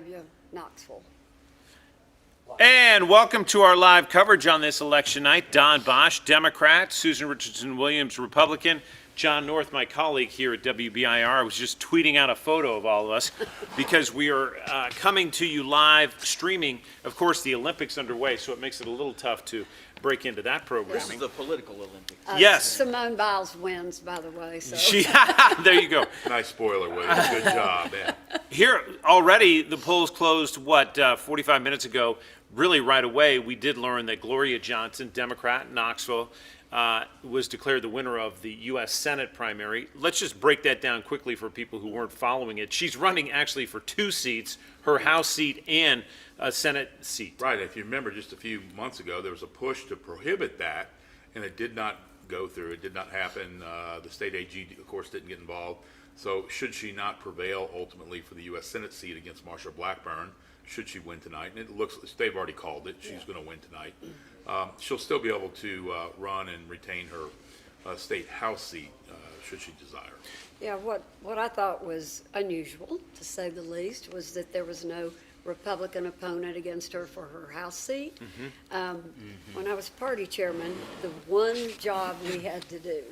DFW Knoxville. And welcome to our live coverage on this election night. Don Bosch, Democrat, Susan Richardson Williams, Republican, John North, my colleague here at WBIR, was just tweeting out a photo of all of us because we are coming to you live streaming. Of course, the Olympics underway, so it makes it a little tough to break into that programming. This is the political Olympics. Yes. Simone Biles wins, by the way. So. There you go. Nice spoiler, William. Good job, man. Here, already, the polls closed, 45 minutes ago. Really right away, we did learn that Gloria Johnson, Democrat in Knoxville, was declared the winner of the U.S. Senate primary. Let's just break that down quickly for people who weren't following it. She's running actually for 2 seats, her House seat and a Senate seat. Right. If you remember, just a few months ago, there was a push to prohibit that, and it did not go through. It did not happen. The state AG, of course, didn't get involved. So should she not prevail ultimately for the U.S. Senate seat against Marsha Blackburn, should she win tonight, and it looks, they've already called it, she's going to win tonight, she'll still be able to run and retain her state House seat should she desire. Yeah, what I thought was unusual, to say the least, was that there was no Republican opponent against her for her House seat. When I was party chairman, the one job we had to do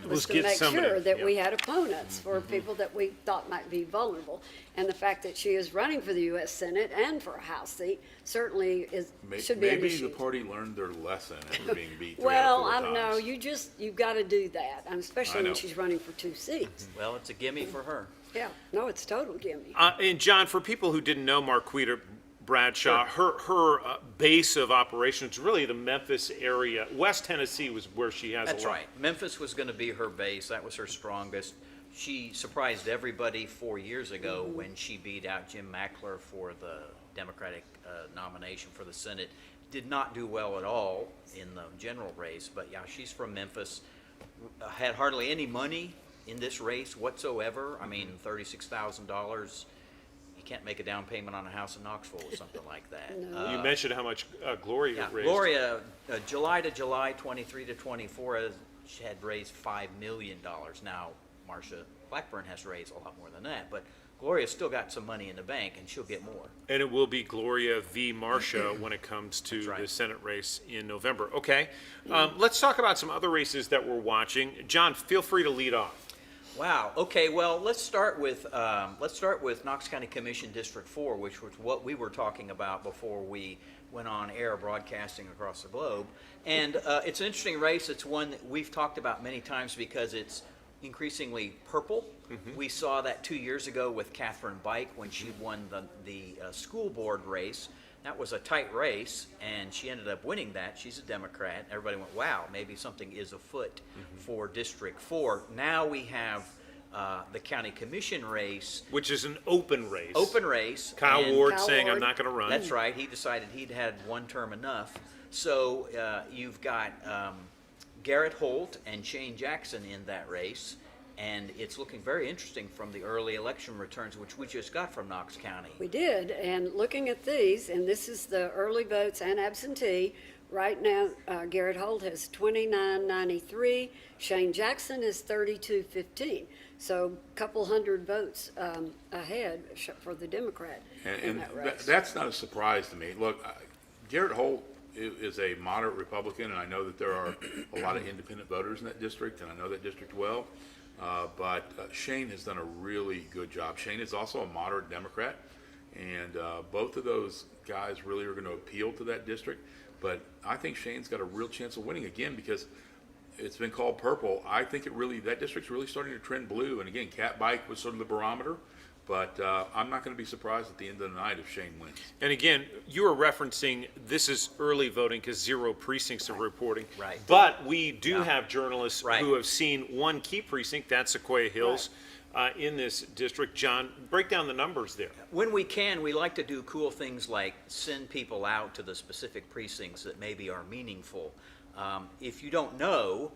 was to make sure that we had opponents for people that we thought might be vulnerable. And the fact that she is running for the U.S. Senate and for a House seat certainly should be an issue. Maybe the party learned their lesson after being beat Well, 3 or 4 I don't know. times. You've got to do that, and especially I when know. she's running for 2 seats. Well, it's a gimme for her. Yeah, no, it's total gimme. And John, for people who didn't know Marquita Bradshaw, her base of operations, really the Memphis area. West Tennessee was where she has That's a lot. right. Memphis was going to be her base. That was her strongest. She surprised everybody 4 years ago when she beat out Jim Mackler for the Democratic nomination for the Senate. Did not do well at all in the general race, but yeah, she's from Memphis. Had hardly any money in this race whatsoever. I mean, $36,000. You can't make a down payment on a house in Knoxville or something like that. No. You mentioned how much Gloria Yeah, raised. Gloria, July to July, 23 to 24, she had raised $5 million. Now, Marsha Blackburn has raised a lot more than that, but Gloria's still got some money in the bank, and she'll get more. And it will be Gloria v. Marsha when it comes to That's right. the Senate race in November. Okay, let's talk about some other races that we're watching. John, feel free to lead off. Wow. Okay. Well, let's start with Knox County Commission District 4, which was what we were talking about before we went on air broadcasting across the globe. And it's an interesting race. It's one that we've talked about many times because it's increasingly purple. We saw that 2 years ago with Catherine Bike when she won the school board race. That was a tight race, and she ended up winning that. She's a Democrat. Everybody went, wow, maybe something is afoot for District 4. Now we have the county commission race. Which is an open race. Open race. Kyle and Ward Kyle saying, I'm Ward. not going to run. That's right. He decided he'd had one term enough. So you've got Garrett Holt and Shane Jackson in that race. And it's looking very interesting from the early election returns, which we just got from Knox County. We did, and looking at these, and this is the early votes and absentee, right now Garrett Holt has 2993, Shane Jackson is 3215. So a couple hundred votes ahead for the Democrat in And that race. that's not a surprise to me. Look, Garrett Holt is a moderate Republican, and I know that there are a lot of independent voters in that district, and I know that district well. But Shane has done a really good job. Shane is also a moderate Democrat, and both of those guys really are going to appeal to that district. But I think Shane's got a real chance of winning again because it's been called purple. I think that district's really starting to trend blue. And again, Cat Bike was sort of the barometer. But I'm not going to be surprised at the end of the night if Shane wins. And again, you were referencing this is early voting because 0 precincts are reporting. Right. But we do have journalists Right. who have seen one key precinct, that's Sequoia Hills, in this district. John, break down the numbers there. When we can, we like to do cool things like send people out to the specific precincts that maybe are meaningful. If you don't know,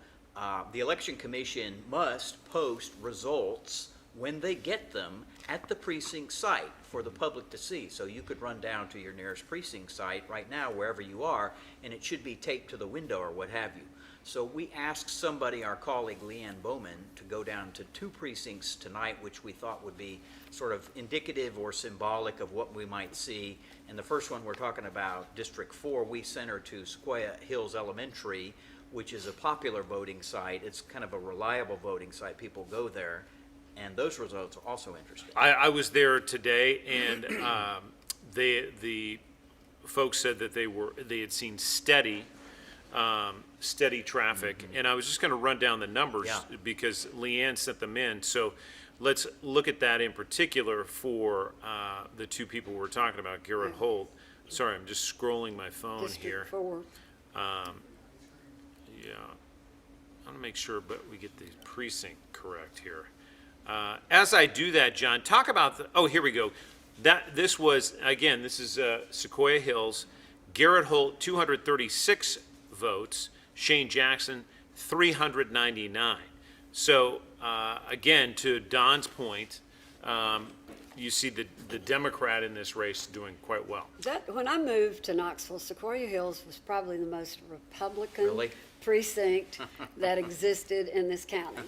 the Election Commission must post results when they get them at the precinct site for the public to see. So you could run down to your nearest precinct site right now, wherever you are, and it should be taped to the window or what have you. So we asked somebody, our colleague Leanne Bowman, to go down to 2 precincts tonight, which we thought would be sort of indicative or symbolic of what we might see. And the first one we're talking about, District 4, we sent her to Sequoia Hills Elementary, which is a popular voting site. It's kind of a reliable voting site. People go there. And those results are also interesting. I was there today, and the folks said that they had seen steady traffic, and I was just going to run down the numbers because Leanne sent them in. So let's look at that in particular for the 2 people we're talking about, Garrett Holt. Sorry, I'm just scrolling my phone here. District 4. Yeah, I want to make sure, but we get the precinct correct here. As I do that, John, talk about here we go. This is Sequoia Hills. Garrett Holt, 236 votes. Shane Jackson, 399. So, again, to Don's point, you see the Democrat in this race doing quite well. When I moved to Knoxville, Sequoia Hills was probably the most Republican Really? precinct that existed in this county.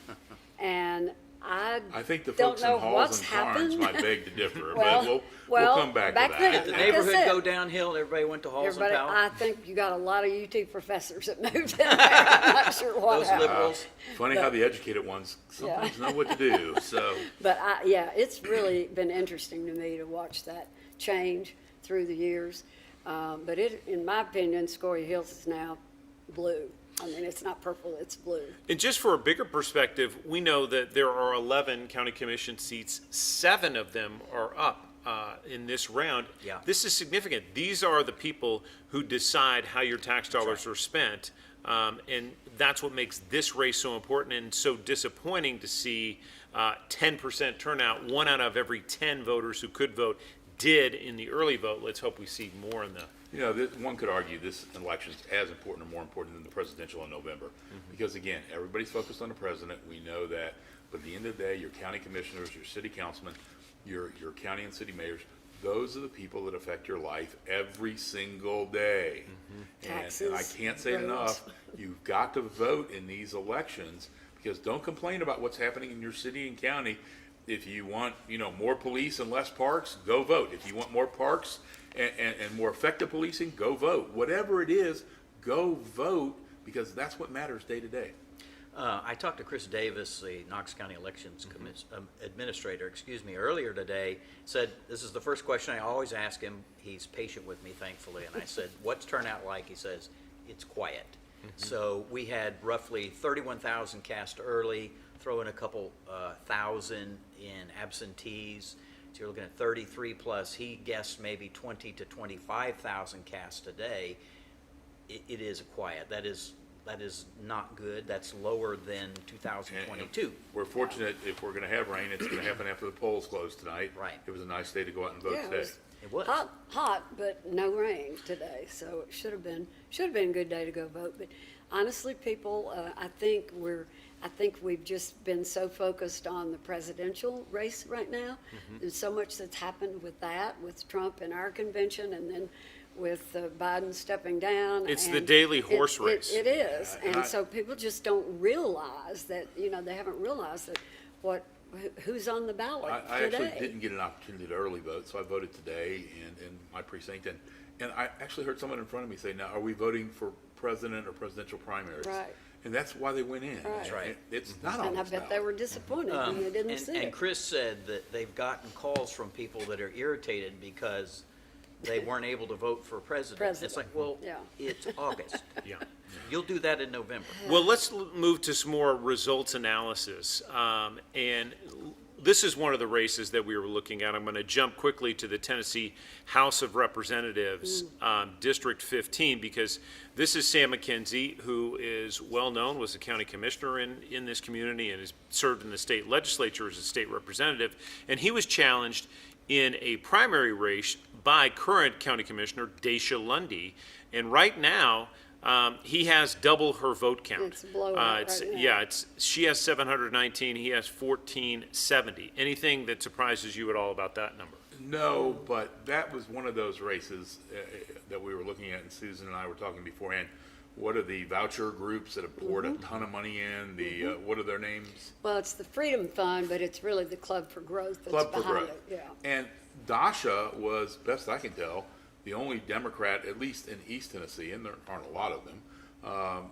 And I think the don't folks in know Halls what's and Carnes happened. might beg to differ, Well, but we'll come back to then, that. The like I neighborhood said, go downhill, and everybody went to Halls everybody, and Powell? I think you got a lot of UT professors that moved in there. I'm not sure what Those happened. liberals? Funny how the educated ones sometimes know what to do, so. But it's really been interesting to me to watch that change through the years. But in my opinion, Sequoia Hills is now blue. I mean, it's not purple, it's blue. And just for a bigger perspective, we know that there are 11 county commission seats. 7 of them are up in this round. Yeah. This is significant. These are the people who decide how your tax dollars are spent. And that's what makes this race so important and so disappointing to see 10% turnout. 1 out of every 10 voters who could vote did in the early vote. Let's hope we see more in the One could argue this election is as important or more important than the presidential in November. Because again, everybody's focused on the president. We know that. But at the end of the day, your county commissioners, your city councilmen, your county and city mayors, those are the people that affect your life every single day. And I Taxes, can't say it roads. enough. You've got to vote in these elections because don't complain about what's happening in your city and county. If you want, more police and less parks, go vote. If you want more parks and more effective policing, go vote. Whatever it is, go vote because that's what matters day to day. I talked to Chris Davis, the Knox County Elections Administrator, earlier today, said, this is the first question I always ask him. He's patient with me, thankfully. And I said, what's turnout like? He says, it's quiet. So we had roughly 31,000 cast early, throw in a couple thousand in absentees. So you're looking at 33 plus. He guessed maybe 20 to 25,000 cast a day. It is quiet. That is not good. That's lower than 2022. And we're fortunate if we're going to have rain, it's going to happen after the polls close tonight. Right. It was a nice day to go out and vote Yeah, today. It was. Hot, but no rain today, so it should have been a good day to go vote. But honestly, people, I think we've just been so focused on the presidential race right now. There's so much that's happened with that, with Trump in our convention, and then with Biden stepping down. It's the and daily horse race. It is, and and so people just don't realize that. They haven't realized that who's on the ballot I today. actually didn't get an opportunity to early vote, so I voted today in my precinct. And I actually heard someone in front of me say, now, are we voting for president or presidential primaries? Right. And that's why they went in. Right. That's right. It's not on And I this bet they ballot. were disappointed when they didn't see And it. Chris said that they've gotten calls from people that are irritated because they weren't able to vote for president. It's like, well, Yeah. it's August. Yeah. You'll do that in November. Well, let's move to some more results analysis. And this is one of the races that we were looking at. I'm going to jump quickly to the Tennessee House of Representatives, District 15, because this is Sam McKenzie, who is well-known, was a county commissioner in this community and has served in the state legislature as a state representative. And he was challenged in a primary race by current county commissioner Dacia Lundy. And right now, he has double her vote count. It's a blowout right now. Yeah, she has 719, he has 1470. Anything that surprises you at all about that number? No, but that was one of those races that we were looking at, and Susan and I were talking beforehand, what are the voucher groups that have poured a ton of money in? The what are their names? Well, it's the Freedom Fund, but it's really the Club for Growth that's Club for behind Growth. it. Yeah. And Dasha was, best I can tell, the only Democrat, at least in East Tennessee, and there aren't a lot of them,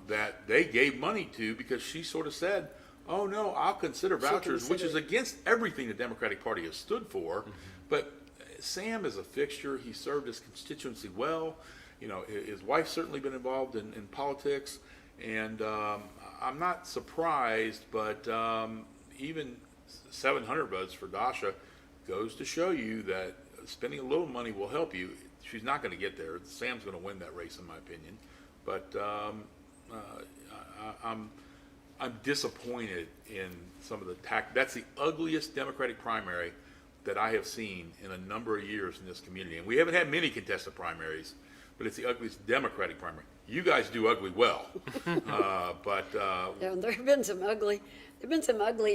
that they gave money to because she sort of said, "Oh no, I'll consider vouchers," which is against everything the Democratic Party has stood for. But Sam is a fixture. He served his constituency well. You know, his wife's certainly been involved in politics, and I'm not surprised, but even 700 votes for Dasha goes to show you that spending a little money will help you. She's not going to get there. Sam's going to win that race, in my opinion. But I'm disappointed in some of the That's the ugliest Democratic primary that I have seen in a number of years in this community. And we haven't had many contested primaries, but it's the ugliest Democratic primary. You guys do ugly well, but Yeah, there've been some ugly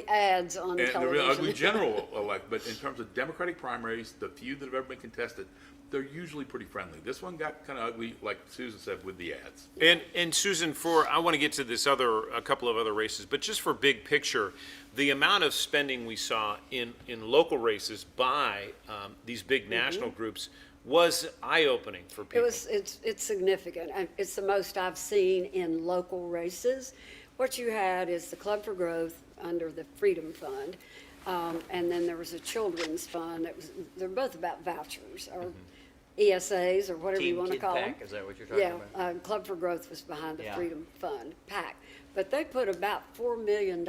ads on and there have television. been ugly general elect. But in terms of Democratic primaries, the few that have ever been contested, they're usually pretty friendly. This one got kind of ugly, like Susan said, with the ads. And Susan, I want to get to a couple of other races, but just for big picture, the amount of spending we saw in local races by these big national groups was eye-opening for people. It's significant. And it's the most I've seen in local races. What you had is the Club for Growth under the Freedom Fund, and then there was a children's fund they're both about vouchers or ESAs or whatever you Team want to Kid call them. Pack, is that what you're talking about? Yeah, Club for Growth was behind the Yeah. Freedom Fund, PAC. But they put about $4 million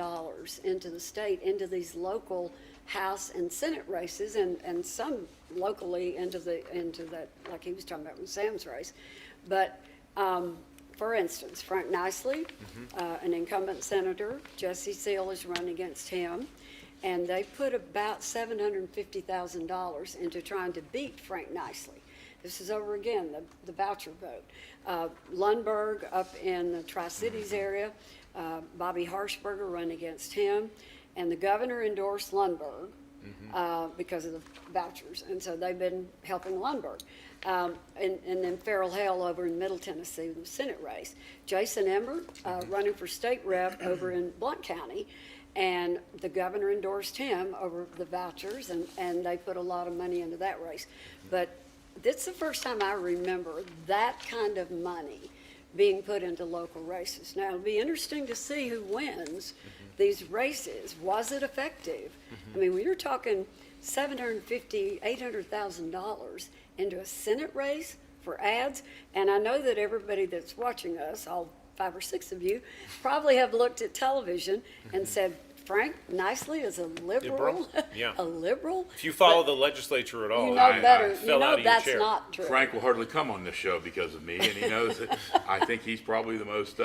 into the state, into these local House and Senate races, and some locally into that, like he was talking about with Sam's race. But for instance, Frank Nicely, an incumbent senator, Jesse Seal is running against him, and they put about $750,000 into trying to beat Frank Nicely. This is over again, the voucher vote. Lundberg up in the Tri-Cities area, Bobby Harshberger run against him, and the governor endorsed Lundberg because of the vouchers, and so they've been helping Lundberg. And then Farrell Hale over in Middle Tennessee in the Senate race. Jason Emmert running for state rep over in Blount County, and the governor endorsed him over the vouchers, and they put a lot of money into that race. But this is the first time I remember that kind of money being put into local races. Now, it'll be interesting to see who wins these races. Was it effective? I mean, when you're talking $750,000, $800,000 into a Senate race for ads, and I know that everybody that's watching us, all 5 or 6 of you, probably have looked at television and said, Frank Nicely is a liberal? Yeah. A liberal? If you follow the legislature at all, You know better. You fell out know of your that's chair. not true. Frank will hardly come on this show because of me, and he knows that I think he's probably the most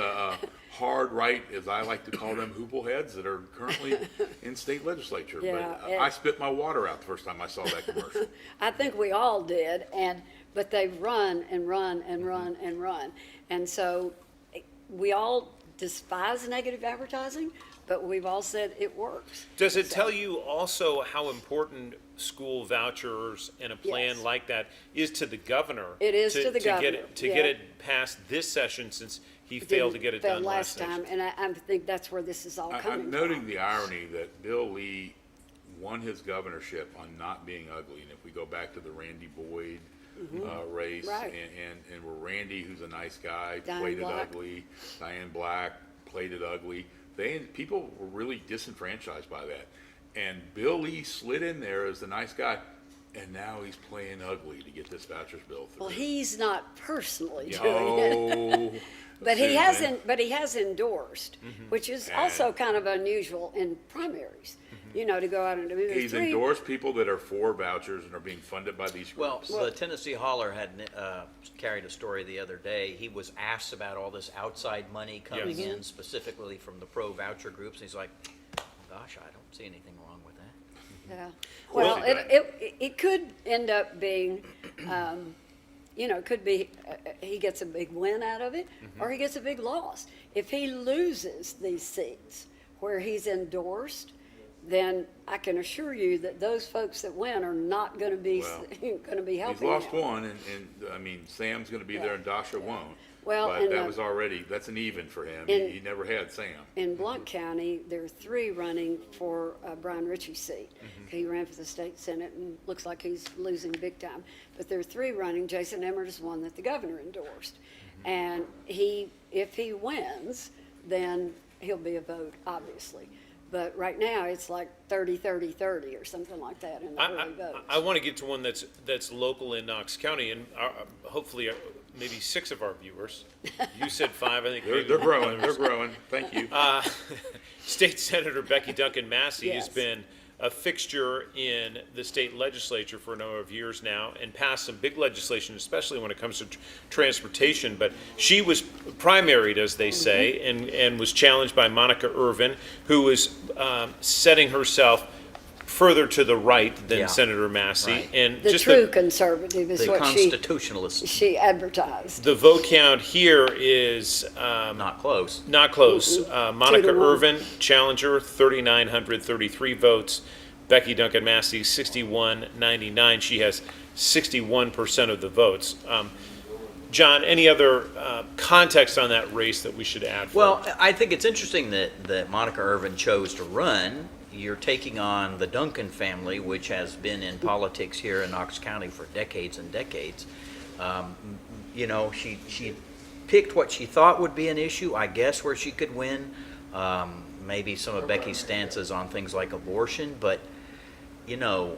hard right, as I like to call them, hoople heads that are currently in state legislature. Yeah, But I spit my water out the first time I saw that commercial. I think we all did, but they've run and run and run and run. And so we all despise negative advertising, but we've all said it works. Does it tell you also how important school vouchers and a plan Yes. like that is to the governor? It is to the governor, To yeah. get it passed this session, since he failed to get it done last time, session. and I think that's where this is all coming I'm from. noting the irony that Bill Lee won his governorship on not being ugly. And if we go back to the Randy Boyd race, Right. and where Randy, who's a nice guy, Diane played Black. it ugly, Diane Black played it ugly, people were really disenfranchised by that. And Bill Lee slid in there as the nice guy, and now he's playing ugly to get this vouchers bill through. Well, he's not personally doing it. Oh, But he Susan. hasn't. But he has endorsed, which is also And- kind of unusual in primaries. You know, to go out and do. There's He's 3 endorsed people that are for vouchers and are being funded by these Well, groups. the Tennessee Holler had carried a story the other day. He was asked about all this outside money coming Yes. in, specifically from the pro-voucher groups. And he's like, gosh, I don't see anything wrong with that. Yeah. course Well, he does. it could end up being, it could be he gets a big win out of it, or he gets a big loss. If he loses these seats where he's endorsed, then I can assure you that those folks that win are not going to be Well, going to be He's helping lost him. one, and I mean, Sam's gonna be there and Dasha won't. Well, But and, that was already, that's an even for him. in- He never had Sam. In Blount County, there are 3 running for Brian Ritchie's seat. Mm-hmm. He ran for the state senate and looks like he's losing big time. But there are 3 running. Jason Emmert is one that the governor endorsed. Mm-hmm. And if he wins, then he'll be a vote, obviously. But right now, it's like 30-30-30 or something like that in the early votes. I want to get to one that's local in Knox County, and hopefully maybe 6 of our viewers. You said 5, I think. They're maybe growing, they're growing. Thank you. State Senator Becky Duncan Massey has Yes. been a fixture in the state legislature for a number of years now and passed some big legislation, especially when it comes to transportation. But she was primaried, as they say, and was challenged by Monica Irvin, who was setting herself further to the right than Yeah. Senator Massey. Right. And The just true conservative is The what constitutionalist, she advertised. the vote count here is not close. not close. Monica 2 to 1. Irvin, challenger, 3,933 votes. Becky Duncan Massey, 6,199. She has 61% of the votes. John, any other context on that race that we should add? Well, I think it's interesting that Monica Irvin chose to run. You're taking on the Duncan family, which has been in politics here in Knox County for decades and decades. You know, she picked what she thought would be an issue, I guess, where she could win. Maybe some of Becky's stances on things like abortion, but, you know,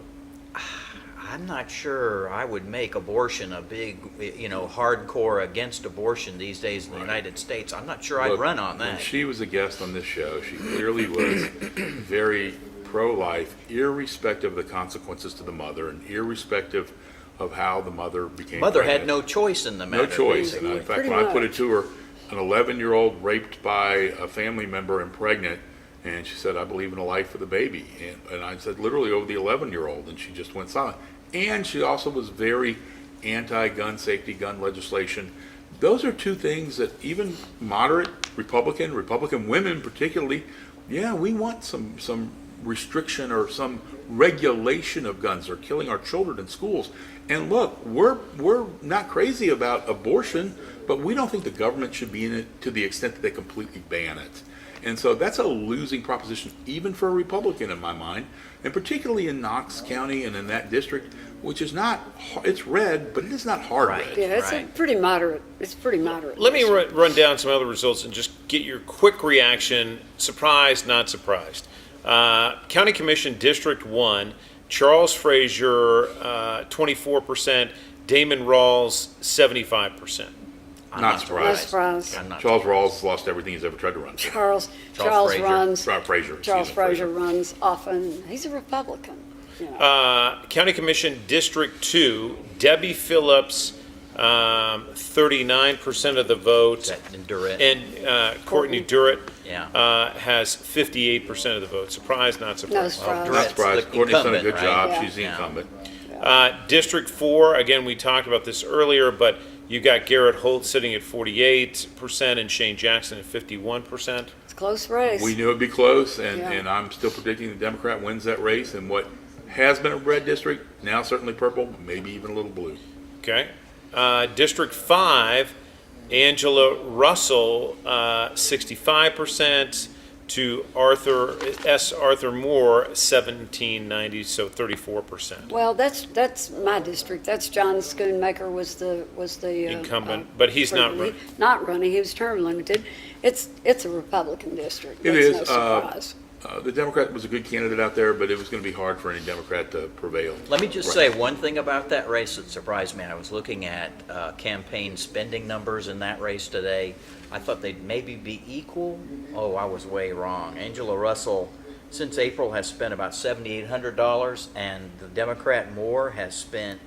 I'm not sure I would make abortion a big, you know, hardcore against abortion these days in the United States. I'm not sure I'd Look, run on When that. she was a guest on this show, she clearly was very pro-life, irrespective of the consequences to the mother and irrespective of how the mother became Mother had pregnant. no choice in the matter. No choice. And basically. in fact, Pretty when I put it much. to her, an 11-year-old raped by a family member and pregnant, and she said, I believe in a life for the baby. And I said, literally over the 11-year-old, and she just went silent. And she also was very anti-gun safety, gun legislation. Those are 2 things that even moderate Republican women particularly, yeah, we want some restriction or some regulation of guns. They're killing our children in schools. And look, we're not crazy about abortion, but we don't think the government should be in it to the extent that they completely ban it. And so that's a losing proposition, even for a Republican in my mind, and particularly in Knox County and in that district, which is not, it's red, but it is not hard Right. red. Yeah, it's a Right. pretty moderate, it's pretty moderate. Let me race. run down some other results and just get your quick reaction. Surprised, not surprised. County Commission District 1, Charles Frazier, 24%, Damon Rawls, 75%. I'm Not Not surprised. surprised. I'm not Charles surprised. Rawls lost everything he's ever tried to run. Charles Frazier. runs, Frazier. Charles excuse me, Frazier runs often. He's a Republican, you know. County Commission District 2, Debbie Phillips, 39% of the vote. Is that in Durrett? And Courtney Durrett Yeah. has 58% of the vote. Surprised, not No surprised. surprise. Not Durrett's surprised. the Courtney's done a incumbent, good right? job. Yeah. She's the Yeah. incumbent. District 4, again, we talked about this earlier, but you got Garrett Holt sitting at 48% and Shane Jackson at 51%. It's a close race. We knew it'd be close, and, Yeah. and I'm still predicting the Democrat wins that race in what has been a red district, now certainly purple, maybe even a little blue. Okay. District 5, Angela Russell, 65% to Arthur Moore, 1790, so 34%. Well, that's my district. That's John Schoonmaker was the Incumbent, but he's not running. Not running. He was term limited. It's a Republican district. It That's is. no surprise. The Democrat was a good candidate out there, but it was going to be hard for any Democrat to prevail. Let me just say one thing about that race that surprised me. I was looking at campaign spending numbers in that race today. I thought they'd maybe be equal. Oh, I was way wrong. Angela Russell, since April, has spent about $7,800, and the Democrat Moore has spent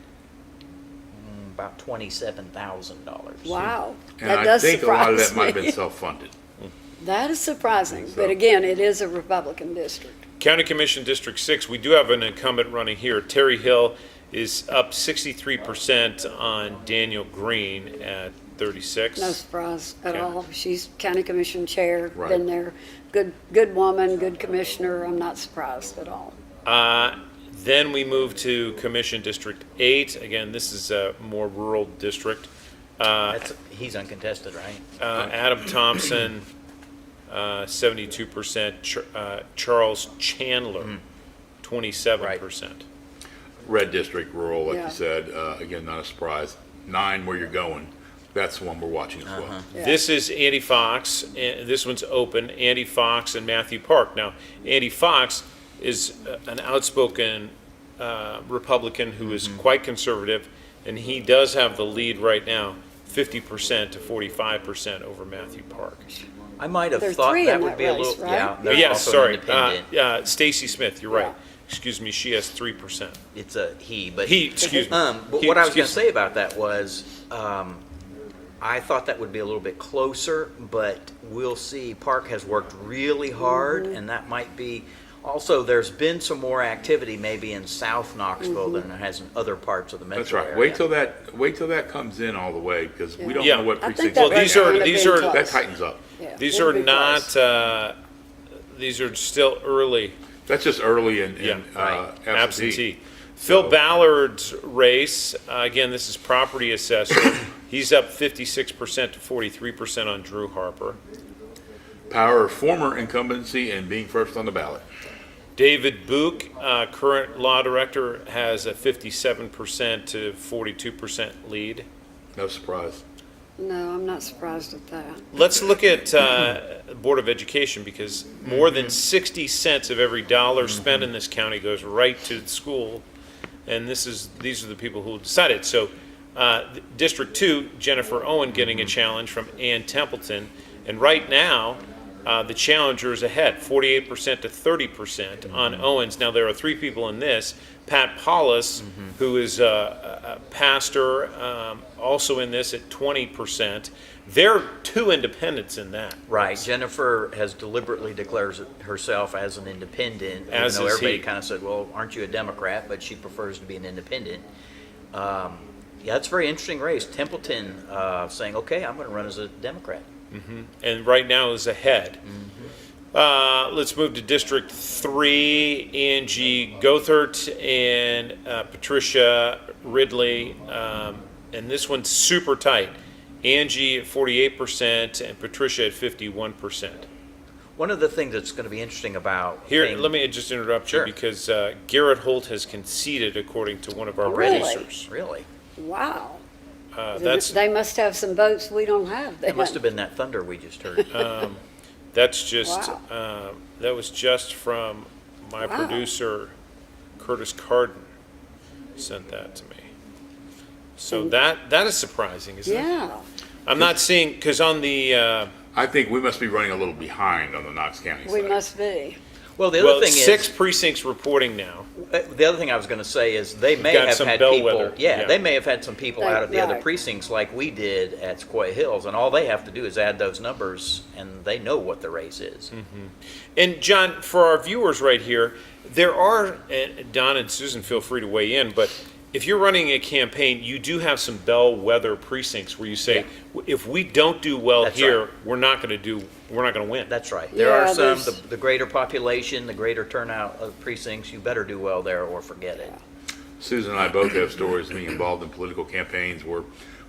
about $27,000. Wow, And that I does think a lot of surprise that might have me. been self-funded. That is surprising, So- but again, it is a Republican district. County Commission District 6, we do have an incumbent running here. Terry Hill is up 63% on Daniel Green at 36. No surprise at Okay. all. She's county commission chair, Right. been there. Good woman, good commissioner. I'm not surprised at all. Then we move to Commission District 8. Again, this is a more rural district. He's uncontested, right? Adam Thompson, 72%. Charles Chandler, 27%. Red district, rural, like Yeah. you said, again, not a surprise. 9 where you're going, that's the one we're watching as well. Yeah. This is Andy Fox, and this one's open, Andy Fox and Matthew Park. Now, Andy Fox is an outspoken Republican who is quite conservative, and he does have the lead right now, 50% to 45% over Matthew Park. I might have There are thought 3 that in would that be a race, little, right? yeah. There's Yes, also sorry, an independent. Stacy Smith, you're right. Yeah. Excuse me, she has 3%. It's a he, but Excuse me. But He- what I was going to excuse me. say about that was, I thought that would be a little bit closer, but we'll see. Park has worked really hard, and that might be. Also, there's been some more activity maybe in South Knoxville than there has in other parts of the metro That's right. area. Wait till that comes in all the way, because we don't Yeah. know what I think precincts. that Well, race these are- would have these been are- close. That tightens up. Yeah, These it'd are be not, close. these are still early. That's just early in Right. Absentee. Phil Ballard's race, again, this is property assessor. He's up 56% to 43% on Drew Harper. Power of former incumbency and being first on the ballot. David Book, current law director, has a 57% to 42% lead. No surprise. No, I'm not surprised at that. Let's look at Board of Education, because more than 60 cents of every dollar spent in this county goes right to the school, and these are the people who decided. So, District 2, Jennifer Owen getting a challenge from Ann Templeton, and right now, the challenger is ahead, 48% to 30% on Owens. Now, there are 3 people in this. Pat Paulus, who is a pastor, also in this at 20%. There are 2 independents in that. Right. Jennifer has deliberately declares herself as an independent, As even though is everybody he. kind of said, well, aren't you a Democrat? But she prefers to be an independent. Yeah, it's a very interesting race. Templeton saying, okay, I'm going to run as a Democrat. And right now is ahead. Let's move to District 3, Angie Gothert and Patricia Ridley. And this one's super tight. Angie at 48% and Patricia at 51%. One of the things that's going to be interesting about Here, thing- let me just interrupt Sure. you, because Garrett Holt has conceded, according to one of our Really? producers. Really, Wow. That's They must have some votes we don't have then. it must have been that thunder we just heard. That's just, Wow. that was just from my Wow. producer, Curtis Carden, sent that to me. So that is surprising, isn't it? Yeah. I'm not seeing, because on the, I think we must be running a little behind on the Knox County We side. must be. Well, the other well, thing 6 is, precincts reporting now. the other thing I was going to say is they may got have some had bellwether, people. Yeah, yeah. they may have had some people They- out of the other right. precincts like we did at Sequoia Hills, and all they have to do is add those numbers, and they know what the race is. And John, for our viewers right here, there are, and Don and Susan, feel free to weigh in, but if you're running a campaign, you do have some bellwether precincts where you say, if we don't do well That's here, right. we're not going to win. That's right. There Yeah, are some, there's- the greater population, the greater turnout of precincts, you better do well there or forget it. Susan and I both have stories being involved in political campaigns where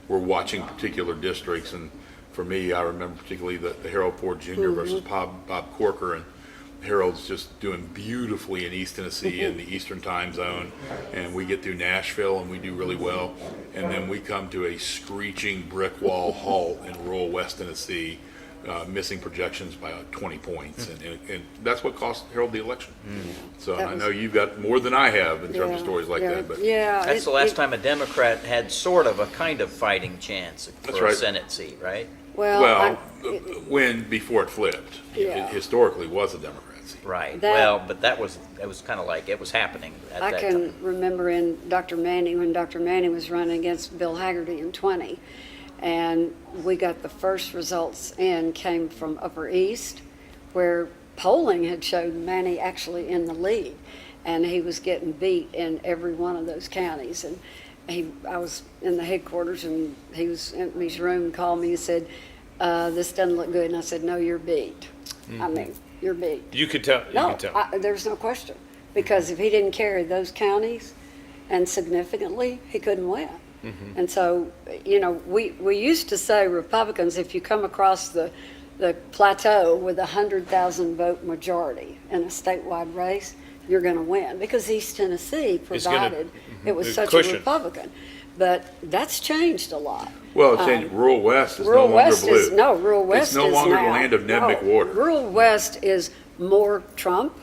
we're watching particular districts, and for me, I remember particularly the Harold Ford Jr. versus Bob Corker, and Harold's just doing beautifully in East Tennessee in the Eastern time zone, and we get through Nashville and we do really well, and then we come to a screeching brick wall halt in rural West Tennessee, missing projections by 20 points, and that's what cost Harold the election. So That I was- know you've got more than I have in terms of Yeah, stories like yeah, that, but Yeah. That's the last time a Democrat had sort of a kind of fighting chance That's for a right. Senate seat, right? well, when before it flipped, Yeah. it historically was a Democracy. Right. That- Well, but it was kind of like it was happening at I that can time. remember when Dr. Manning was running against Bill Haggerty in 20, and we got the first results in came from Upper East, where polling had showed Manning actually in the lead, and he was getting beat in every one of those counties. And I was in the headquarters, and he was in his room and called me and said, "This doesn't look good." And I said, "No, you're beat. I mean, you're beat." You could tell. No, You could tell. there's no question. Because if he didn't carry those counties and significantly, he couldn't win. And so, we used to say Republicans, if you come across the plateau with 100,000 vote majority in a statewide race, you're going to win, because East Tennessee provided it was such cushion. a Republican. But that's changed a lot. Well, it changed. Rural West is no Rural longer West blue. is, no, Rural West It's no is longer the now- land of Ned no, McWhorter. Rural West is more Trump,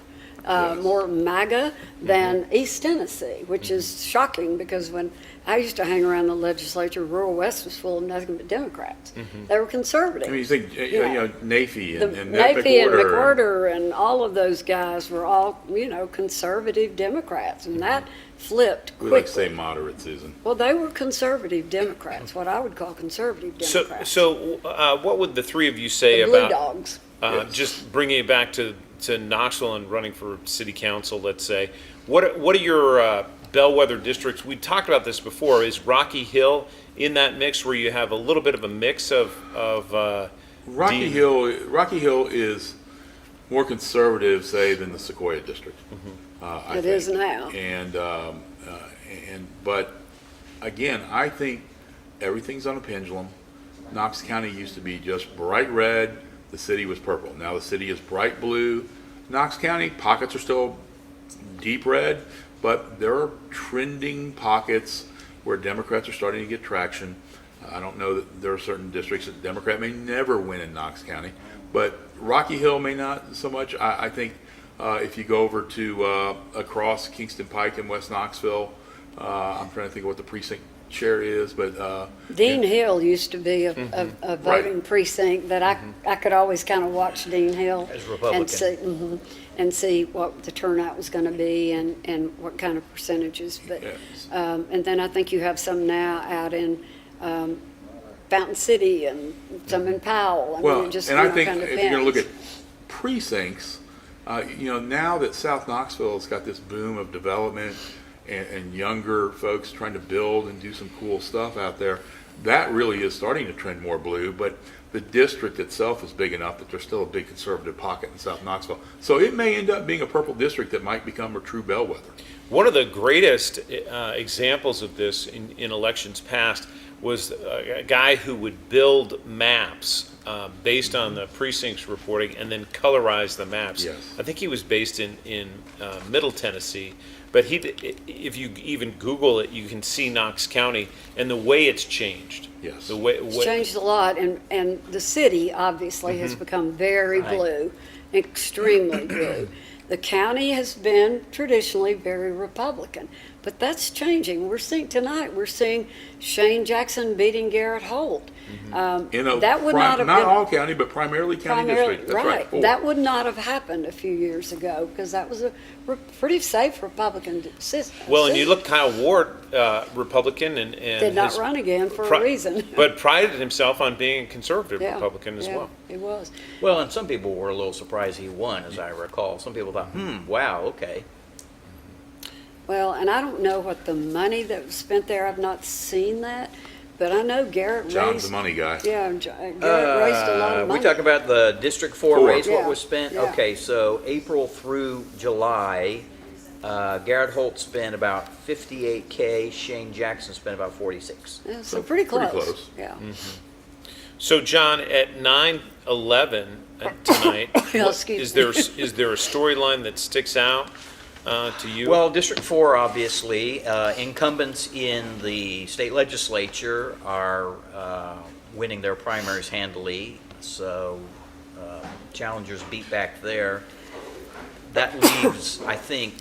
Yes. more MAGA than East Tennessee, which is shocking, because when I used to hang around the legislature, Rural West was full of nothing but Democrats. They were conservative. I mean, you think, Nafee The and Ned Nafee and McWhorter. McWhorter and all of those guys were all, conservative Democrats, and that flipped We like to say quickly. moderate, Susan. Well, they were conservative Democrats, what I would call conservative Democrats. So what would the three of you say The Blue about Dogs. Yes. just bringing it back to Knoxville and running for city council, let's say? What are your bellwether districts? We talked about this before. Is Rocky Hill in that mix, where you have a little bit of a mix of Rocky Dean? Hill is more conservative, say, than the Sequoia district. I It think. is now. But again, I think everything's on a pendulum. Knox County used to be just bright red. The city was purple. Now the city is bright blue. Knox County pockets are still deep red, but there are trending pockets where Democrats are starting to get traction. I don't know that there are certain districts that Democrat may never win in Knox County, but Rocky Hill may not so much. I think if you go over to across Kingston Pike in West Knoxville, I'm trying to think of what the precinct chair is, but Dean Hill used to be a voting precinct that I could always kind of watch Dean Hill. As Republican. And see, and see what the turnout was going to be and what kind of percentages. But Yes. and then I think you have some now out in Fountain City and some in Powell. well, it just, and I think kind of if you're going to look at depends. precincts, now that South Knoxville has got this boom of development and younger folks trying to build and do some cool stuff out there, that really is starting to trend more blue. But the district itself is big enough that there's still a big conservative pocket in South Knoxville. So it may end up being a purple district that might become a true bellwether. One of the greatest examples of this in elections past was a guy who would build maps based on the precincts reporting and then colorize the maps. Yes. I think he was based in Middle Tennessee, but if you even Google it, you can see Knox County and the way it's changed. Yes. The way, It's changed a lot, and the city obviously has become very blue, extremely blue. The county has been traditionally very Republican, but that's changing. We're seeing Shane Jackson beating Garrett Holt. That would not have not been all county, but primarily county district. That's right. Four. That would not have happened a few years ago, because that was a pretty safe Republican system. well, and you look, Kyle Ward, Republican, and Did not has run again for pri- a reason. but prided himself on being a conservative Yeah, Republican as yeah, well. It was. Well, and some people were a little surprised he won, as I recall. Some people thought, wow, okay. Well, and I don't know what the money that was spent there, I've not seen that, but I know Garrett John's raised. the money guy. Yeah, Garrett raised a lot of money. We talk about the District 4 Four. race, what Yeah, was spent? yeah. Okay, so April through July, Garrett Holt spent about 58K, Shane Jackson spent about 46. Yeah, So so pretty pretty close. close. Yeah. So, John, at 9/11 tonight, Yeah, what- excuse is there a storyline that sticks out to you? Well, District 4, obviously, incumbents in the state legislature are winning their primaries handily, so challengers beat back there. That leaves, I think,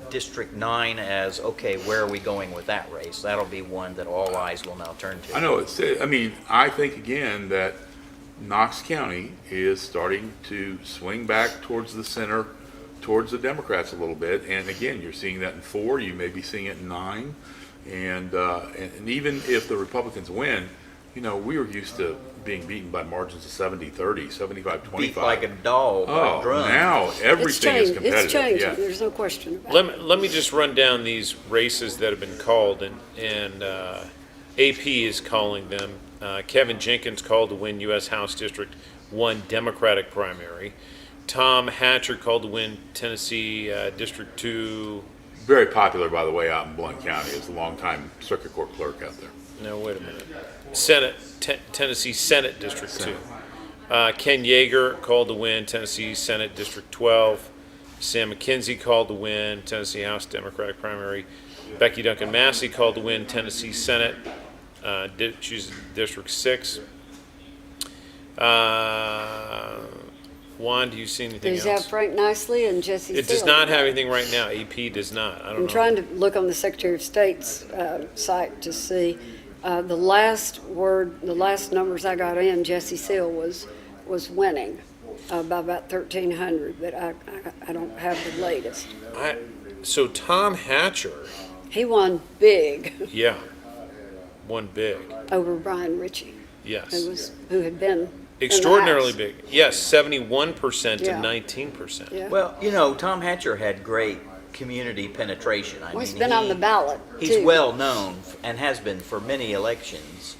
District 9 as, okay, where are we going with that race? That'll be one that all eyes will now turn to. I know. I think again that Knox County is starting to swing back towards the center, towards the Democrats a little bit. And again, you're seeing that in 4. You may be seeing it in 9. And even if the Republicans win, we were used to being beaten by margins of 70-30, 75-25. Beat like a dog by a drum. Now everything is competitive. It's changing, Yeah. there's no question about it. let me just run down these races that have been called, and AP is calling them. Kevin Jenkins called to win U.S. House District 1 Democratic primary. Tom Hatcher called to win Tennessee District 2. Very popular, by the way, out in Blount County as a longtime circuit court clerk out there. no, wait a minute. Senate, Tennessee Senate District 2. Ken Yeager called to win, Tennessee Senate District 12. Sam McKenzie called to win, Tennessee House Democratic primary. Becky Duncan Massey called to win, Tennessee Senate, she's District 6. Juan, do you see anything Does it have else? Frank Nicely and Jesse It does Steele? not have anything right now. EP does not. I don't know. I'm trying to look on the Secretary of State's site to see. The last numbers I got in, Jesse Steele was winning by about 1,300, but I don't have the latest. So Tom Hatcher, He won big yeah, won big. over Brian Ritchie, Yes. who had been in the Extraordinarily House. big. Yes, 71% Yeah. and 19%. Yeah. Well, Tom Hatcher had great community penetration. Well, he's been on the ballot, He's too. well known and has been for many elections,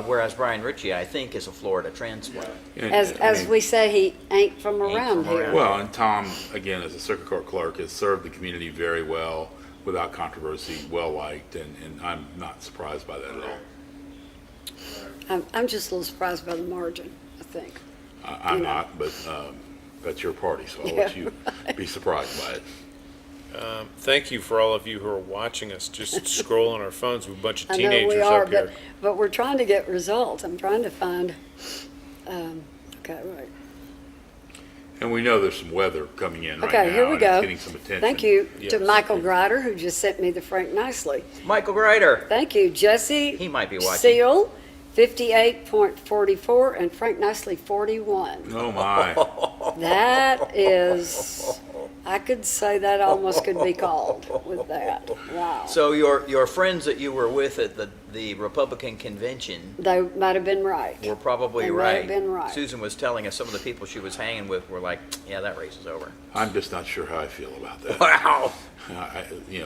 whereas Brian Ritchie, I think, is a Florida transplant. And, As we say, he ain't from around from here. around. Well, and Tom, again, as a circuit court clerk, has served the community very well, without controversy, well-liked, and I'm not surprised by that at all. I'm just a little surprised by the margin, I think. I'm not, but that's your party, so I'll let you be surprised by it. Thank you for all of you who are watching us just scroll on our phones with a bunch of I know teenagers we are, up here. but we're trying to get results. I'm trying to find, okay, right. And we know there's some weather coming in right now. Okay, here we and go. It's getting some attention. Thank you to Yes. Michael Grider, who just sent me the Frank Nicely. Michael Grider. Thank you, Jesse. He might be watching. Seal, 58.44, and Frank Nicely, 41. Oh, my. That is, I could say that almost could be called with that. Wow. So your friends that you were with at the Republican convention They might have been right. were probably They might right. have been right. Susan was telling us some of the people she was hanging with were like, yeah, that race is over. I'm just not sure how I feel about that. Wow.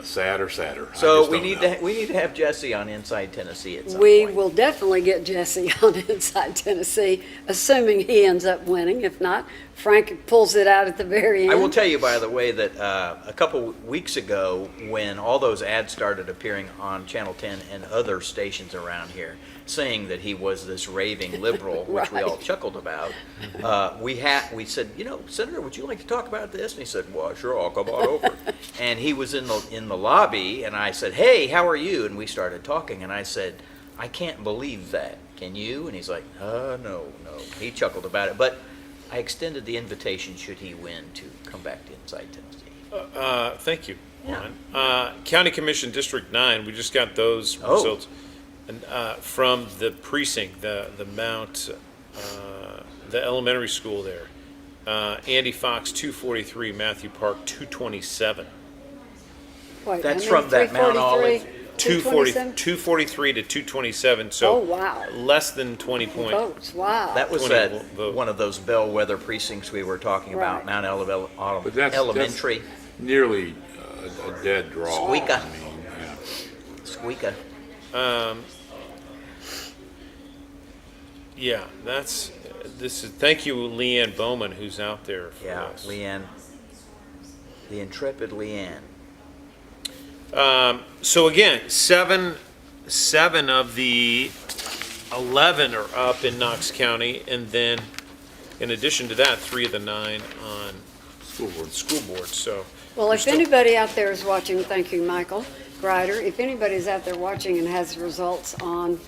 Sad or sadder. I So just we don't need know. we need to have Jesse on Inside Tennessee at some We point. will definitely get Jesse on Inside Tennessee, assuming he ends up winning. If not, Frank pulls it out at the very end. I will tell you, by the way, that a couple weeks ago, when all those ads started appearing on Channel 10 and other stations around here, saying that he was this raving liberal, which we all Right. chuckled about, we said, Senator, would you like to talk about this? And he said, well, sure, I'll come on over. And he was in the lobby, and I said, hey, how are you? And we started talking, and I said, I can't believe that. Can you? And he's like, no. He chuckled about it, but I extended the invitation, should he win, to come back to Inside Tennessee. Thank you, Yeah. Juan. County Commission District 9, we just got those Oh. results. And, from the precinct, the Mount, the elementary school there. Andy Fox, 243, Matthew Park, 227. Wait, That's how many? from that Mount 343? Olive. 227? 243 to 227, so Oh, wow. less than 20 points. Votes, wow. That was 20 at vote. one of those bellwether precincts we were talking about, Right. Mount Olive But that's Elementary. nearly a dead draw. Squeaker. I mean, yeah. Squeaker. Yeah, thank you, Leanne Bowman, who's out there for Yeah, us. Leanne. The intrepid Leanne. So again, seven of the 11 are up in Knox County, and then in addition to that, 3 of the 9 on school board, so. Well, we're if still- anybody out there is watching, thank you, Michael Grider. If anybody's out there watching and has results on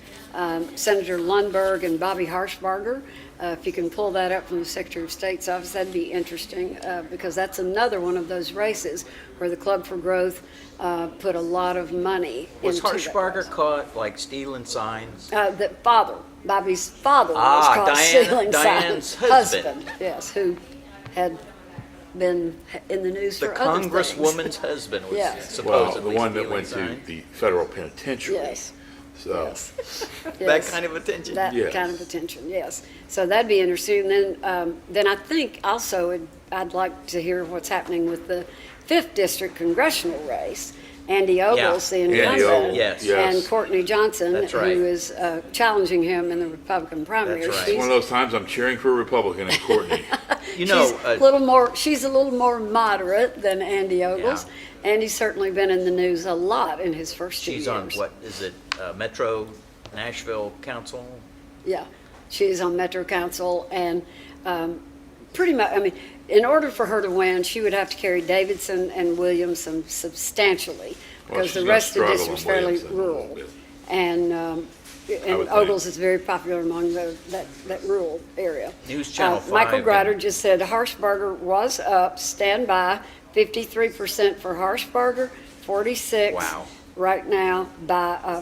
Senator Lundberg and Bobby Harshbarger, if you can pull that up from the Secretary of State's office, that'd be interesting, because that's another one of those races where the Club for Growth put a lot of money Was into that Harshbarger race. caught like stealing signs? Bobby's father was Ah, caught stealing Diane's signs. husband. Yes, who had been in the news The for other things. congresswoman's husband was Yes. Well, supposedly the one that stealing went to signs. the federal penitentiary. Yes. So, That Yes. kind of attention. That Yes. kind of attention, yes. So that'd be interesting. Then I think also I'd like to hear what's happening with the 5th District congressional race. Andy Ogles, the Andy incumbent, Ogles, Yes. and yes. Courtney Johnson, That's who right. is challenging him in the Republican primary. That's right. it's one of those times I'm cheering for a Republican and Courtney. You know, She's a little more moderate than Andy Ogles. Andy's certainly been in the news a lot in his first 2 years. she's on, what, is it Metro Nashville Council. Yeah, she's on Metro Council, and pretty much, I mean, in order for her to win, she would have to carry Davidson and Williamson substantially, Well, because she's the gonna rest of the struggle district's in fairly Williamson a little rural. bit. And would Ogles think. is very popular among that rural area. News Channel 5 Michael Grider and- just said Harshbarger was up, stand by, 53% for Harshbarger, 46 Wow. right now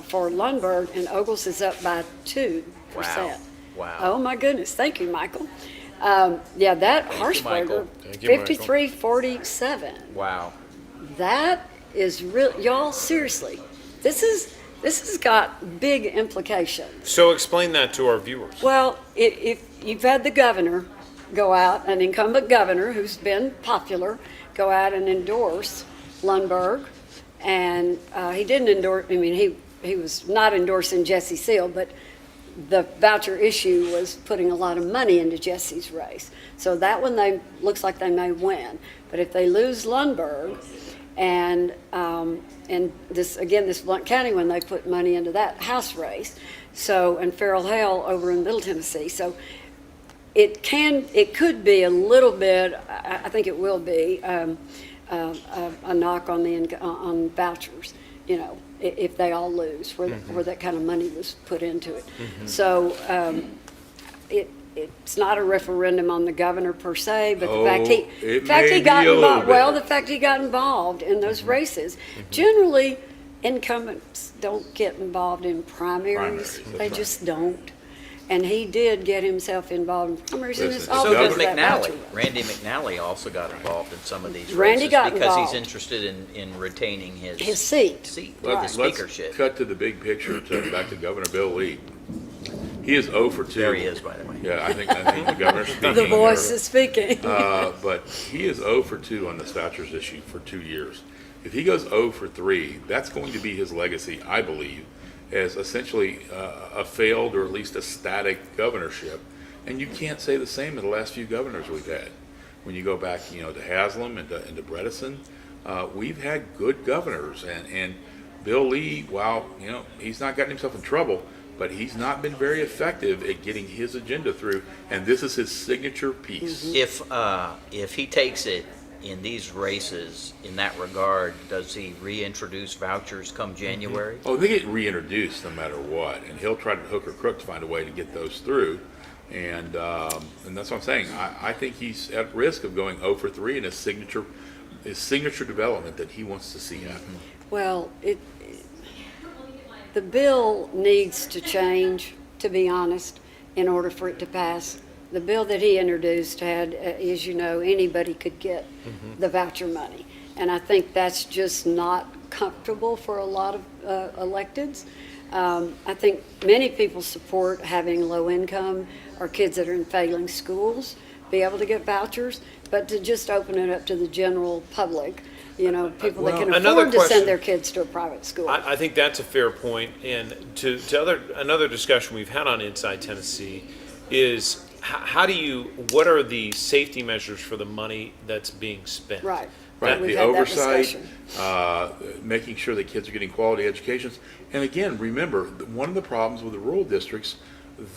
for Lundberg, and Ogles is up by 2%. Wow. Oh, my goodness. Thank you, Michael. Yeah, that Thank you, Harshbarger, Michael. Thank you, Michael. 53-47. Wow. That is real, y'all, seriously. This has got big implications. So explain that to our viewers. Well, if you've had the governor go out, an incumbent governor who's been popular, go out and endorse Lundberg, and he didn't endorse, I mean, he was not endorsing Jesse Seal, but the voucher issue was putting a lot of money into Jesse's race. So that one looks like they may win. But if they lose Lundberg, and this Blount County one, they put money into that House race. So, and Farrell Hale over in Middle Tennessee. So it could be a little bit, I think it will be, a knock on vouchers, you know, if they all lose, where that kind of money was put into it. So it's not a referendum on the governor per se, but the fact it may got be a little involved. Well, bit. the fact he got involved in those races. Generally, incumbents don't get involved in primaries. Primaries, that's They right. just don't. And he did get himself involved in primaries, and it's Listen, all So because did of that voucher. McNally. Randy McNally also got involved in some of these Randy races got because involved. he's interested in retaining His seat. with the Let's speakership. cut to the big picture, back to Governor Bill Lee. He is 0 for 2. There he is, by the way. Yeah, I think the governor's speaking. The voice or- is speaking. But he is 0 for 2 on this vouchers issue for 2 years. If he goes 0 for 3, that's going to be his legacy, I believe, as essentially a failed or at least a static governorship. And you can't say the same of the last few governors we've had. When you go back, you know, to Haslam and to Bredesen, we've had good governors. And Bill Lee, while, you know, he's not gotten himself in trouble, but he's not been very effective at getting his agenda through. And this is his signature piece. If he takes it in these races in that regard, does he reintroduce vouchers come January? Oh, they get reintroduced no matter what, and he'll try to hook or crook to find a way to get those through. And that's what I'm saying. I think he's at risk of going 0 for 3 in his signature development that he wants to see happen. Well, the bill needs to change, to be honest, in order for it to pass. The bill that he introduced had, as you know, anybody could get the voucher money. And I think that's just not comfortable for a lot of electeds. I think many people support having low income or kids that are in failing schools be able to get vouchers, but to just open it up to the general public, you know, people that can another afford to question. send their kids to a private school. I think that's a fair point. And another discussion we've had on Inside Tennessee is what are the safety measures for the money that's being spent? Right. Right, We've the had that oversight, discussion. making sure that kids are getting quality educations. And again, remember, one of the problems with the rural districts,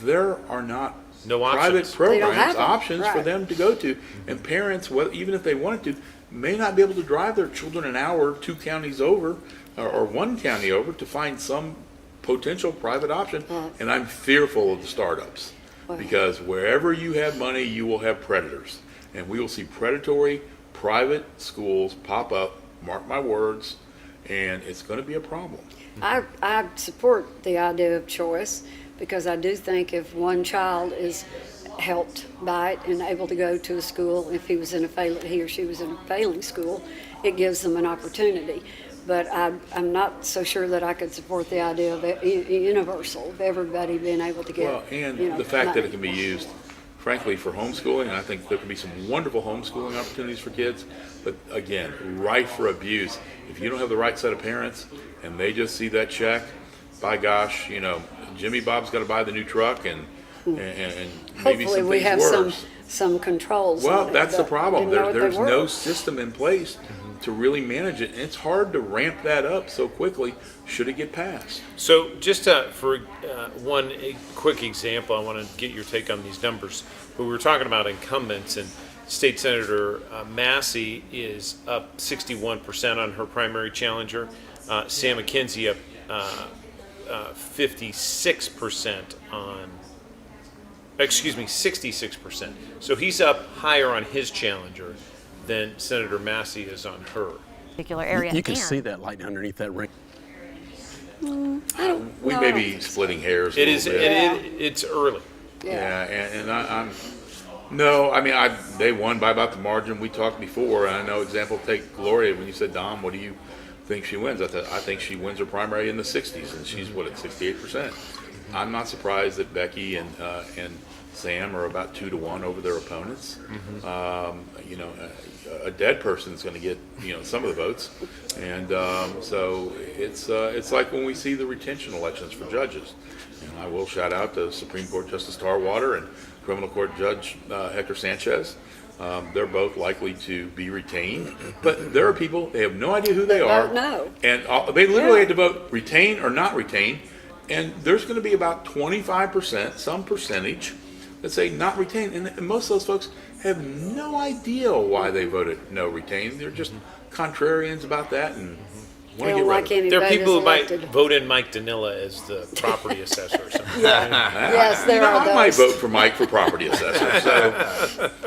there are not No private options. They don't programs, have them, options for right. them to go to. And parents, even if they wanted to, may not be able to drive their children an hour 2 counties over, or 1 county over, to find some potential private option. And I'm fearful of the startups. Because wherever you have money, you will have predators. And we will see predatory private schools pop up, mark my words, and it's going to be a problem. I support the idea of choice, because I do think if one child is helped by it and able to go to a school, if he or she was in a failing school, it gives them an opportunity. But I'm not so sure that I could support the idea of universal, of everybody being able to get, Well, and you know, the fact that money. it can be used, frankly, for homeschooling, and I think there can be some wonderful homeschooling opportunities for kids, but again, rife for abuse. If you don't have the right set of parents and they just see that check, by gosh, you know, Jimmy Bob's got to buy the new truck, and maybe Hopefully some we things have worse. some controls. Well, on it, that's the but problem. didn't know what they There's no were. system in place to really manage it. And it's hard to ramp that up so quickly should it get passed. So just for one quick example, I want to get your take on these numbers. We were talking about incumbents, and State Senator Massey is up 61% on her primary challenger. Sam McKenzie up 56% on, 66%. So he's up higher on his challenger than Senator Massey is on her. Particular area. You can And see that light underneath that ring. We may be splitting hairs a It little is. bit. It's early. Yeah, and I'm, no, I mean, they won by about the margin we talked before, and I know, example, take Gloria, when you said, Dom, what do you think she wins? I think she wins her primary in the 60s, and she's, what, at 68%. I'm not surprised that Becky and Sam are about 2-1 over their opponents. You know, a dead person is going to get, you know, some of the votes, and so it's like when we see the retention elections for judges. And I will shout out to Supreme Court Justice Tarwater and Criminal Court Judge Hector Sanchez. They're both likely to be retained, but there are people, they have no idea who they are. don't know. And they literally had to vote retain or not retain, and there's going to be about 25%, some percentage, that say not retain, and most of those folks have no idea why they voted no retain. They're just contrarians about that and want They to don't get rid like of it. anybody There are people who might elected. vote in Mike Danila as the property assessor or something. Yes, there You know, are I might those. vote for Mike for property assessor, so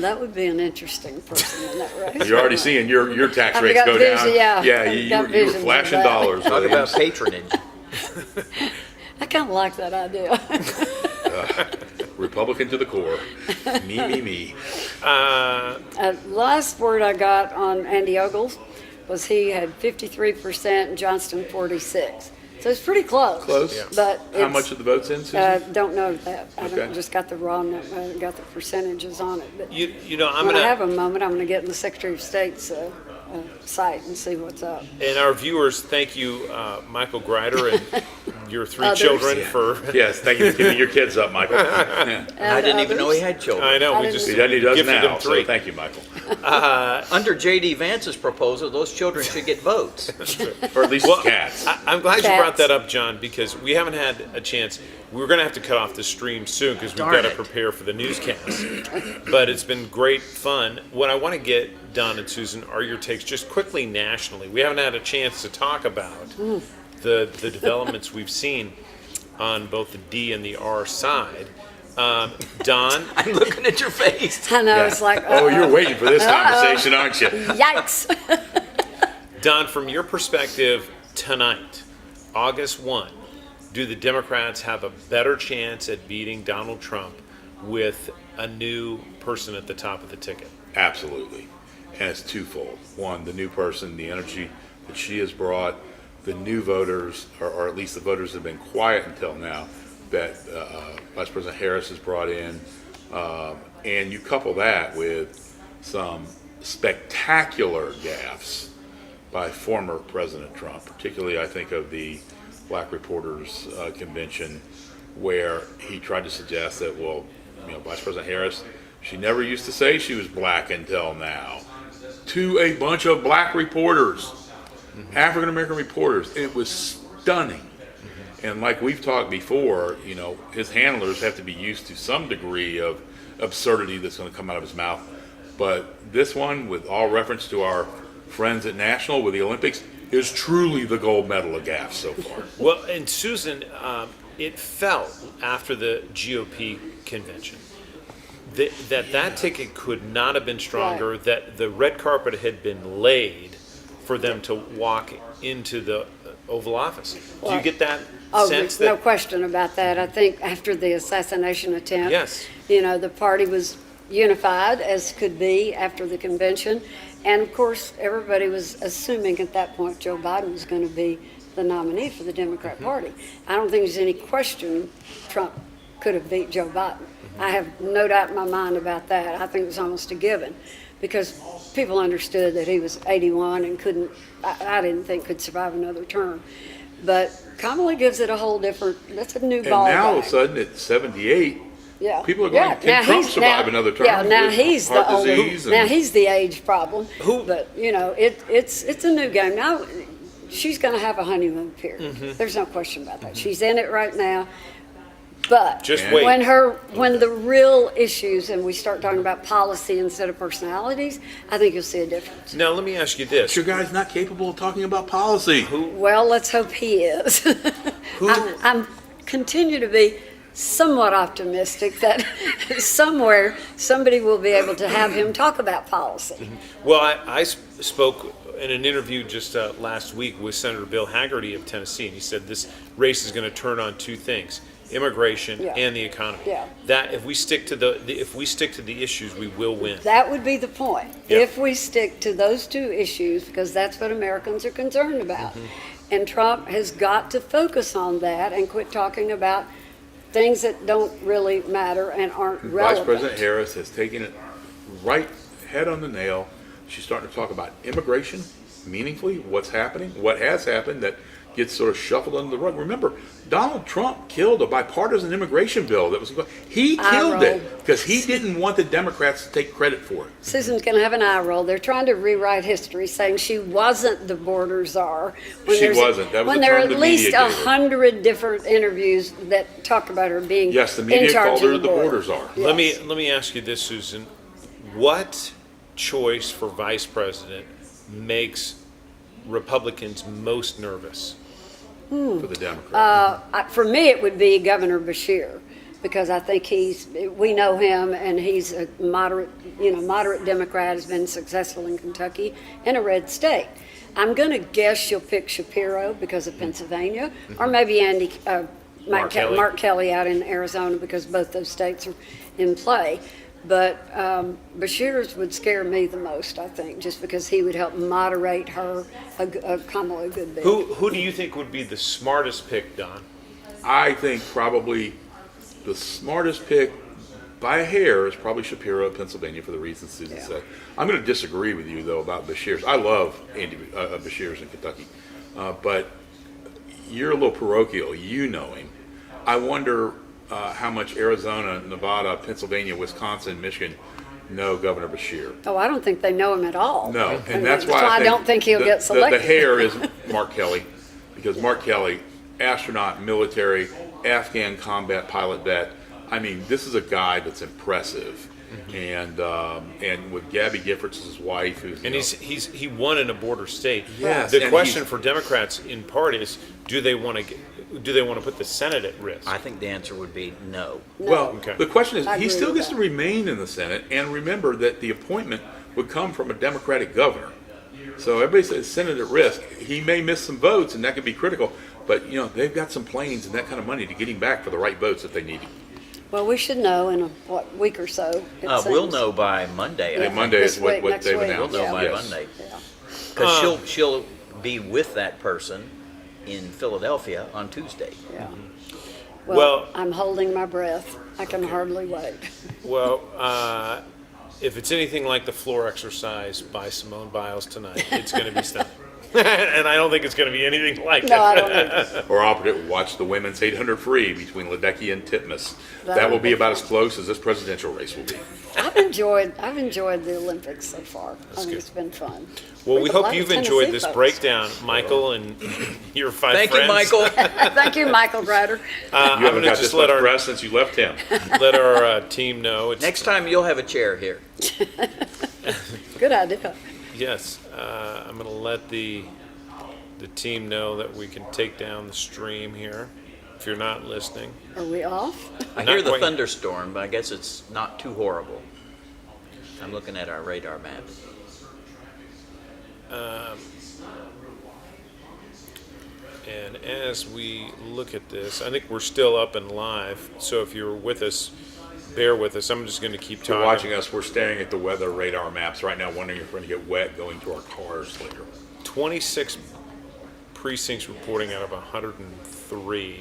That would be an interesting person in that race. you're already seeing your tax I've rates got go vision, down. yeah. Yeah, I've you got were visions of flashing that. dollars. Talk about patronage. I kind of like that idea. Republican to the core. Me. Last word I got on Andy Ogles was he had 53% and Johnston 46. So it's pretty close. Close. But How it's- much of the vote's in, Susan? Don't know that. I Okay. don't, just got the raw, got the percentages on it. But You know, I'm when I gonna. have a moment, I'm going to get in the Secretary of State's site and see what's up. And our viewers, thank you, Michael Greider and your three Others. children for. Yes, thank you for keeping your kids up, Michael. Yeah. I didn't even know he others? had children. I know, I we didn't- just He does gifted now, them so three. thank you, Michael. Under J.D. Vance's proposal, those children should get votes. Or at least Well, cats. I'm glad you brought Cats. that up, John, because we haven't had a chance. We're going to have to cut off the stream soon because we've Darn got to it. prepare for the newscast. But it's been great fun. What I want to get, Don and Susan, are your takes just quickly nationally. We haven't had a chance to talk about the developments we've seen on both the D and the R side. Don, I'm looking at your face. I know, Yeah. it's like, Oh, you're waiting for this conversation, aren't you? yikes. Don, from your perspective tonight, August 1, do the Democrats have a better chance at beating Donald Trump with a new person at the top of the ticket? Absolutely. And it's twofold. One, the new person, the energy that she has brought, the new voters, or at least the voters that have been quiet until now, that Vice President Harris has brought in. And you couple that with some spectacular gaffes by former President Trump, particularly I think of the Black Reporters Convention, where he tried to suggest that, well, you know, Vice President Harris, she never used to say she was black until now, to a bunch of black reporters, African American reporters. It was stunning. And like we've talked before, you know, his handlers have to be used to some degree of absurdity that's going to come out of his mouth. But this one, with all reference to our friends at National with the Olympics, is truly the gold medal of gaffes so far. Well, and Susan, it felt after the GOP convention that ticket could not have been stronger, Right. that the red carpet had been laid for them to walk into the Oval Office. Do you Well, get that Oh, sense there's no that? question about that. I think after the assassination attempt, Yes. you know, the party was unified as could be after the convention. And of course, everybody was assuming at that point Joe Biden was going to be the nominee for the Democrat Party. I don't think there's any question Trump could have beat Joe Biden. I have no doubt in my mind about that. I think it was almost a given because people understood that he was 81 and couldn't, I didn't think could survive another term. But Kamala gives it a whole different, that's a new And ball now all of a game. sudden at 78, Yeah. People are going, Yeah. can Now Trump he's- survive now- another term? Yeah, now with he's the heart only, disease now and- he's the age problem. Who- But, you know, it's a new game. Now, she's gonna have a honeymoon period. There's no question about that. She's in it right now. But Just wait. when the real issues, and we start talking about policy instead of personalities, I think you'll see a difference. Now, let me ask you this. Your guy's not capable of talking about policy. Well, let's hope he is. I'm continue to be somewhat optimistic that somewhere, somebody will be able to have him talk about policy. Well, I spoke in an interview just last week with Senator Bill Hagerty of Tennessee, and he said this race is going to turn on two things: immigration Yeah. and the economy. Yeah. That if we stick to the issues, we will win. That would be the point. Yeah. If we stick to those two issues, because that's what Americans are concerned about. And Trump has got to focus on that and quit talking about things that don't really matter and aren't Vice relevant. President Harris has taken it right head on the nail. She's starting to talk about immigration meaningfully, what's happening, what has happened that gets sort of shuffled under the rug. Remember, Donald Trump killed a bipartisan immigration bill that was, he Eye killed roll. it because he didn't want the Democrats to take credit for it. Susan's going to have an eye roll. They're trying to rewrite history, saying she wasn't the border czar. When She there's- wasn't. That was when the there are term at the least media gave her. 100 different interviews that talk about her being Yes, the in media charge called her of the border czar. Let Yes. me ask you this, Susan. What choice for vice president makes Republicans most nervous? For the Democrats. For me, it would be Governor Bashir, because I think we know him, and he's a moderate Democrat, has been successful in Kentucky, in a red state. I'm going to guess she'll pick Shapiro because of Pennsylvania, or maybe Mark Kelly. Mark Kelly out in Arizona, because both those states are in play. But Bashir's would scare me the most, I think, just because he would help moderate her, Kamala a good bit. Who do you think would be the smartest pick, Don? I think probably the smartest pick by a hair is probably Shapiro of Pennsylvania for the reasons Susan said. I'm going to disagree with you, though, about Bashir's. I love Bashir's in Kentucky, but you're a little parochial. You know him. I wonder how much Arizona, Nevada, Pennsylvania, Wisconsin, Michigan know Governor Bashir. Oh, I don't think they know him at all. No, and that's why I don't think he'll get selected. The hair is Mark Kelly, because Mark Kelly, astronaut, military, Afghan combat pilot vet. I mean, this is a guy that's impressive, and with Gabby Giffords, his wife, who's And he won in a border state. Yes, The and question he's- for Democrats in part is, do they want to put the Senate at risk? I think the answer would be no. Well, Okay. the question is, I he agree still with gets that. to remain in the Senate, and remember that the appointment would come from a Democratic governor. So everybody says Senate at risk. He may miss some votes, and that could be critical. But they've got some planes and that kind of money to get him back for the right votes if they need him. Well, we should know in a week or so. it We'll seems. know by Monday. I Yeah, think. Monday is This what week, next they've week. announced. We'll know by Yes. Monday. Yeah. Because she'll be with that person in Philadelphia on Tuesday. Yeah. Well- Well, I'm holding my breath. I can hardly wait. Well, if it's anything like the floor exercise by Simone Biles tonight, it's going to be stunning. And I don't think it's going to be anything like No, it. I don't think so. Or opposite, watch the women's 800 free between Ledecky and Titmus. That That will would be be about as close as this presidential race will be. I've enjoyed the Olympics so far. I think good. it's been fun. Well, we With a hope lot of you've enjoyed Tennessee this folks. breakdown, Michael, and your five Thank friends. you, Michael. Thank you, Michael Ryder. You I'm haven't going to got this just let much our press since you left him. team know. It's, Next time you'll have a chair here. Good idea. Yes, I'm going to let the team know that we can take down the stream here. If you're not listening, Are we off? I Not hear the quite. thunderstorm, but I guess it's not too horrible. I'm looking at our radar map. and as we look at this, I think we're still up and live. So if you're with us, bear with us. I'm just going to keep If you're talking. watching us, we're staring at the weather radar maps right now, wondering if we're going to get wet going to our cars later. 26 precincts reporting out of 103